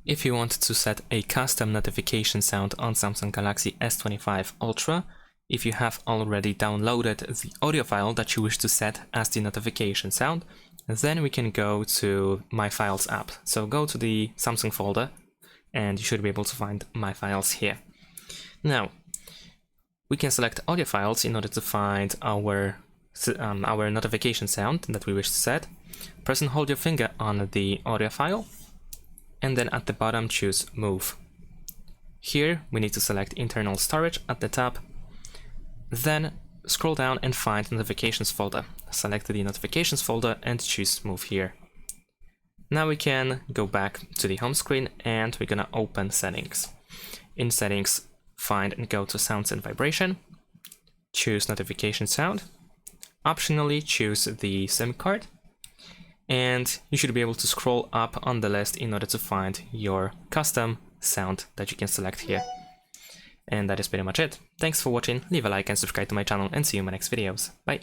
If you want to set a custom notification sound on Samsung Galaxy S25 Ultra, if you have already downloaded the audio file that you wish to set as the notification sound, then we can go to My Files app. So go to the Samsung folder and you should be able to find My Files here. Now, we can select audio files in order to find our notification sound that we wish to set. Press and hold your finger on the audio file, and then at the bottom choose Move. Here we need to select internal storage at the top, then scroll down and find Notifications folder. Select the Notifications folder and choose Move here. Now we can go back to the home screen and we're gonna open Settings. In Settings, find and go to Sounds and Vibration, choose Notification Sound, optionally choose the SIM card, and you should be able to scroll up on the list in order to find your custom sound that you can select here. And that is pretty much it. Thanks for watching, leave a like and subscribe to my channel, and see you in my next videos. Bye!